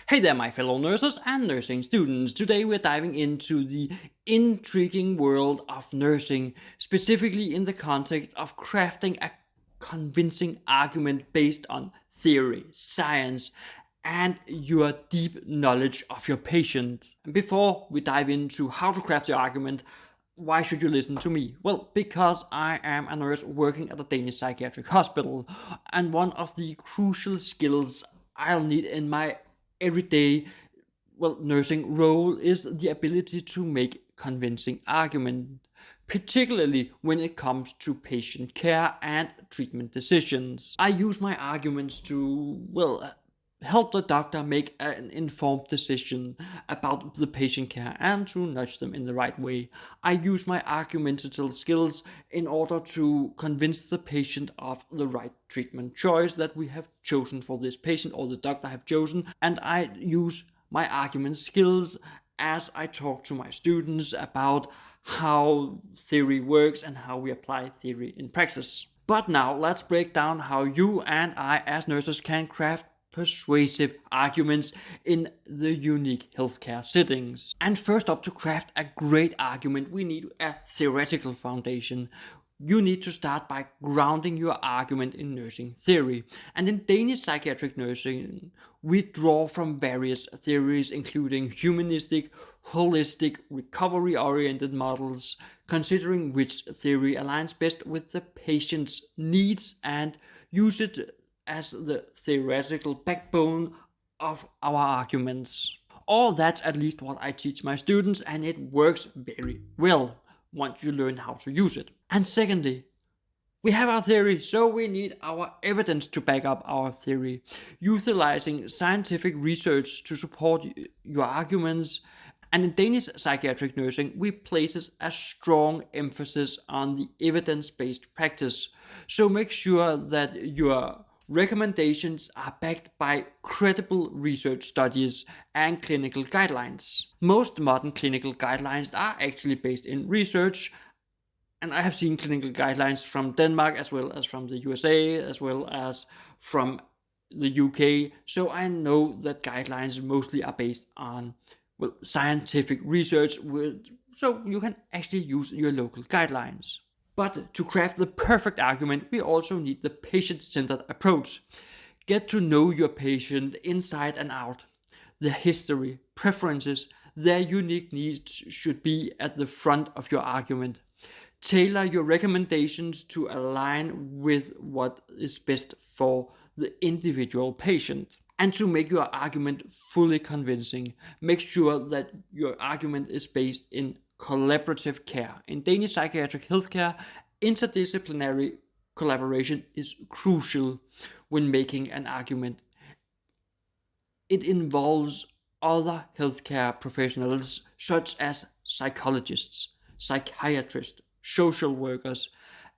Hey there, my fellow nurses and nursing students. Today we're diving into the intriguing world of nursing, specifically in the context of crafting a convincing argument based on theory, science, and your deep knowledge of your patient. And before we dive into how to craft your argument, why should you listen to me? Well, because I am a nurse working at a Danish Psychiatric Hospital, and one of the crucial skills I'll need in my everyday nursing role is the ability to make convincing argument, particularly when it comes to patient care and treatment decisions. I use my arguments to help the doctor make an informed decision about the patient care and to nudge them in the right way. I use my argumentative skills in order to convince the patient of the right treatment choice that we have chosen for this patient or the doctor have chosen, and I use my argument skills as I talk to my students about how theory works and how we apply theory in practice. But now let's break down how you and I as nurses can craft persuasive arguments in the unique healthcare settings. And first up, to craft a great argument, we need a theoretical foundation. You need to start by grounding your argument in nursing theory. And in Danish psychiatric nursing, we draw from various theories, including humanistic, holistic, recovery-oriented models, considering which theory aligns best with the patient's needs and use it as the theoretical backbone of our arguments. Or that's at least what I teach my students, and it works very well once you learn how to use it. And secondly, we have our theory, so we need our evidence to back up our theory. Utilizing scientific research to support your arguments. And in Danish psychiatric nursing, we place a strong emphasis on the evidence-based practice. So make sure that your recommendations are backed by credible research studies and clinical guidelines. Most modern clinical guidelines are actually based in research, and I have seen clinical guidelines from Denmark as well as from the USA as well as from the UK, so I know that guidelines mostly are based on scientific research, so you can actually use your local guidelines. But to craft the perfect argument, we also need the patient-centered approach. Get to know your patient inside and out. Their history, preferences, their unique needs should be at the front of your argument. Tailor your recommendations to align with what is best for the individual patient. And to make your argument fully convincing, make sure that your argument is based in collaborative care. In Danish psychiatric healthcare, interdisciplinary collaboration is crucial when making an argument. It involves other healthcare professionals such as psychologists, psychiatrists, social workers,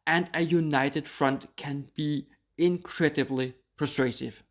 and a united front can be incredibly persuasive.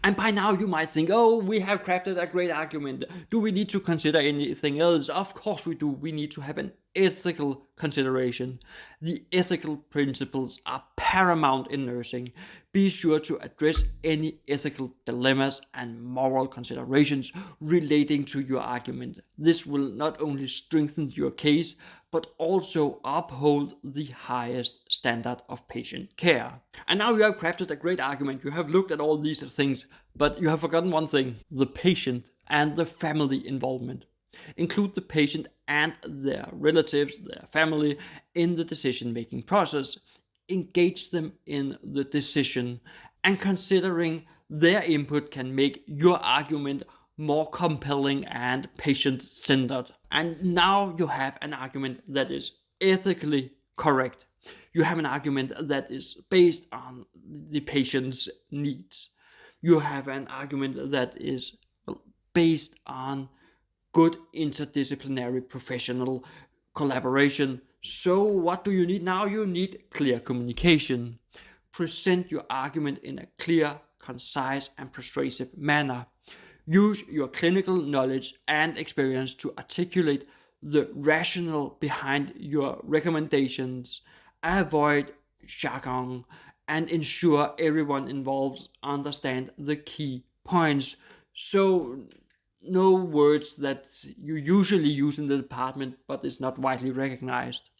And by now you might think, oh, we have crafted a great argument. Do we need to consider anything else? Of course we do. We need to have an ethical consideration. The ethical principles are paramount in nursing. Be sure to address any ethical dilemmas and moral considerations relating to your argument. This will not only strengthen your case, but also uphold the highest standard of patient care. And now you have crafted a great argument. You have looked at all these things, but you have forgotten one thing: the patient and the family involvement. Include the patient and their relatives, their family, in the decision-making process. Engage them in the decision, and considering their input can make your argument more compelling and patient-centered. And now you have an argument that is ethically correct. You have an argument that is based on the patient's needs. You have an argument that is based on good interdisciplinary professional collaboration. So what do you need now? You need clear communication. Present your argument in a clear, concise, and persuasive manner. Use your clinical knowledge and experience to articulate the rationale behind your recommendations. Avoid jargon and ensure everyone involved understands the key points. So no words that you usually use in the department but is not widely recognized.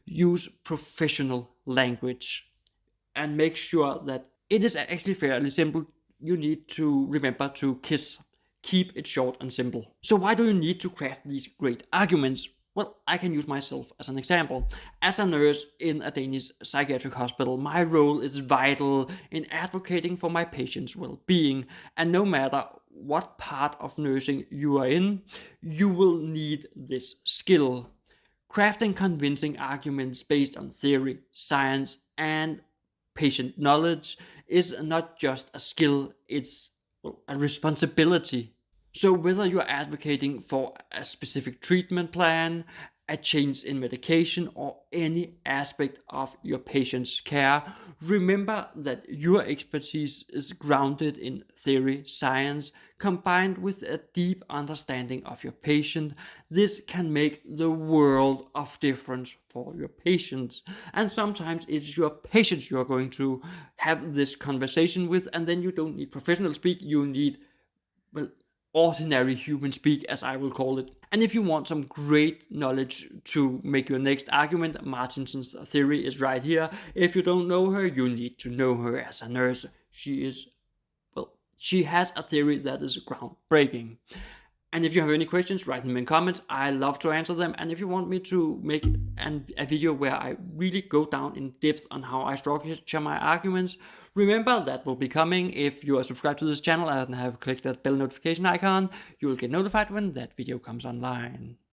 Use professional language and make sure that it is actually fairly simple. You need to remember to KISS. Keep it short and simple. So why do you need to craft these great arguments? Well, I can use myself as an example. As a nurse in a Danish psychiatric hospital, my role is vital in advocating for my patients' well-being. And no matter what part of nursing you are in, you will need this skill. Crafting convincing arguments based on theory, science, and patient knowledge is not just a skill, it's a responsibility. So, whether you're advocating for a specific treatment plan, a change in medication, or any aspect of your patient's care, remember that your expertise is grounded in theory, science, combined with a deep understanding of your patient. This can make the world of difference for your patients. And sometimes it's your patients you are going to have this conversation with, and then you don't need professional speak, you need, well, ordinary human speak, as I will call it. And if you want some great knowledge to make your next argument, Martinson's theory is right here. If you don't know her, you need to know her as a nurse. She has a theory that is groundbreaking. And if you have any questions, write them in comments. I love to answer them. And if you want me to make a video where I really go down in depth on how I structure my arguments, remember that will be coming. If you are subscribed to this channel and have clicked that bell notification icon, you will get notified when that video comes online.